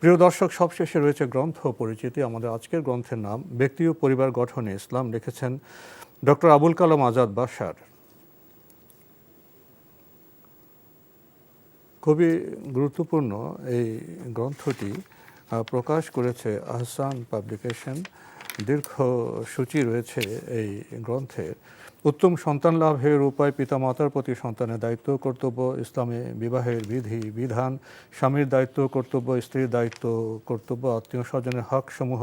প্রিয় দর্শক, সবশেষে রয়েছে গ্রন্থ পরিচিতি। আমাদের আজকের গ্রন্থের নাম ব্যক্তি ও পরিবার গঠনে ইসলাম, লিখেছেন ডক্টর আবুল কালাম আজাদ বাশার। খুবই গুরুত্বপূর্ণ এই গ্রন্থটি প্রকাশ করেছে আহসান পাবলিকেশন। দীর্ঘ সূচি রয়েছে এই গ্রন্থের। উত্তম সন্তান লাভের উপায়, পিতামাতার প্রতি সন্তানের দায়িত্ব কর্তব্য, ইসলামে বিবাহের বিধি বিধান, স্বামীর দায়িত্ব কর্তব্য, স্ত্রীর দায়িত্ব কর্তব্য, আত্মীয় স্বজনের হক সমূহ,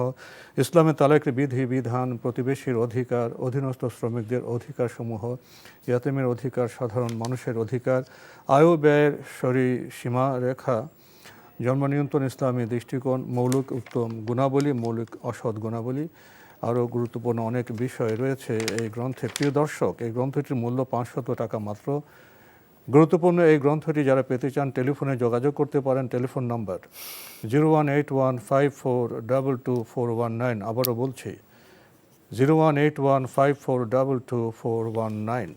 ইসলামে তালাকের বিধি বিধান, প্রতিবেশীর অধিকার, অধীনস্থ শ্রমিকদের অধিকার সমূহ, ইয়াতিমের অধিকার, সাধারণ মানুষের অধিকার, আয় ব্যয়ের সীমা রেখা, জন্ম নিয়ন্ত্রণ, ইসলামী দৃষ্টিকোণ, মৌলিক উত্তম গুণাবলী, মৌলিক অসৎ গুণাবলী, আরও গুরুত্বপূর্ণ অনেক বিষয় রয়েছে এই গ্রন্থে। প্রিয় দর্শক, এই গ্রন্থটির মূল্য 500 টাকা মাত্র। গুরুত্বপূর্ণ এই গ্রন্থটি যারা পেতে চান টেলিফোনে যোগাযোগ করতে পারেন। Telephone number 018154222419। আবারও বলছি 018154222419।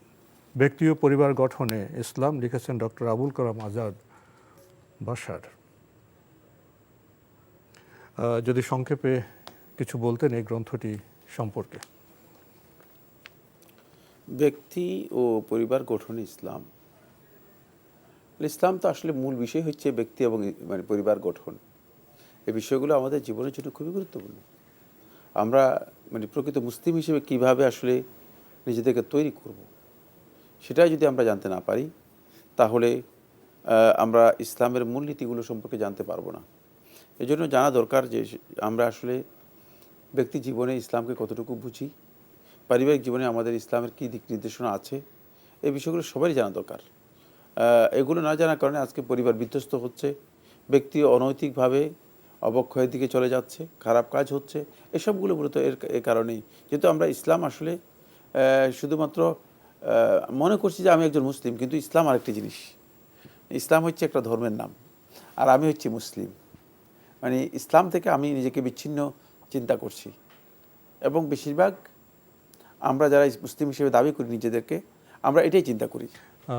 ব্যক্তি ও পরিবার গঠনে ইসলাম, লিখেছেন ডক্টর আবুল কালাম আজাদ বাশার। যদি সংক্ষেপে কিছু বলতেন এই গ্রন্থটি সম্পর্কে। ব্যক্তি ও পরিবার গঠনে ইসলাম। ইসলাম তো আসলে মূল বিষয় হচ্ছে ব্যক্তি এবং পরিবার গঠন। এই বিষয়গুলো আমাদের জীবনের জন্য খুবই গুরুত্বপূর্ণ। আমরা প্রকৃত মুসলিম হিসেবে কিভাবে আসলে নিজেদেরকে তৈরি করব, সেটাই যদি আমরা জানতে না পারি, তাহলে আমরা ইসলামের মূলনীতিগুলো সম্পর্কে জানতে পারবো না। এই জন্য জানা দরকার যে আমরা আসলে ব্যক্তি জীবনে ইসলামকে কতটুকু বুঝি, পারিবারিক জীবনে আমাদের ইসলামের কী দিক নির্দেশনা আছে, এই বিষয়গুলো সবারই জানা দরকার। এগুলো না জানার কারণে আজকে পরিবার বিধ্বস্ত হচ্ছে, ব্যক্তি অনৈতিকভাবে অবক্ষয়ের দিকে চলে যাচ্ছে, খারাপ কাজ হচ্ছে। এসবগুলো মূলত এর কারণেই, যেহেতু আমরা ইসলাম আসলে শুধুমাত্র মনে করছি যে আমি একজন মুসলিম, কিন্তু ইসলাম আরেকটি জিনিস। ইসলাম হচ্ছে একটা ধর্মের নাম, আর আমি হচ্ছি মুসলিম। ইসলাম থেকে আমি নিজেকে বিচ্ছিন্ন চিন্তা করছি, এবং বেশিরভাগ আমরা যারা মুসলিম হিসেবে দাবি করি নিজেদেরকে, আমরা এটাই চিন্তা করি।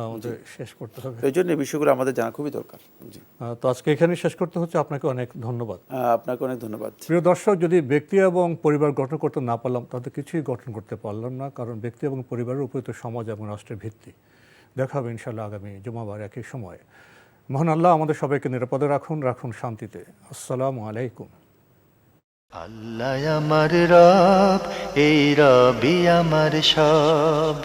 আমাদের শেষ করতে হবে, এই জন্য এই বিষয়গুলো আমাদের জানা খুবই দরকার। জি, তো আজকে এখানে শেষ করতে হচ্ছে। আপনাকে অনেক ধন্যবাদ। আপনাকে অনেক ধন্যবাদ। প্রিয় দর্শক, যদি ব্যক্তি এবং পরিবার গঠন করতে না পারলাম, তাহলে কিছুই গঠন করতে পারলাম না, কারণ ব্যক্তি এবং পরিবারের উপর তো সমাজ এবং রাষ্ট্রের ভিত্তি। দেখা হবে ইনশাআল্লাহ আগামী জুমাবার একই সময়ে। মহান আল্লাহ আমাদের সবাইকে নিরাপদে রাখুন শান্তিতে। আসসালামু আলাইকুম। আল্লাহ আমার রব, এই রবি আমার সব,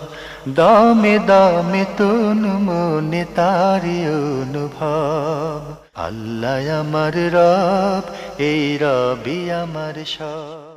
দামে দামে তুন মনে তারি অনুভব। আল্লাহ আমার রব, এই রবি আমার সব।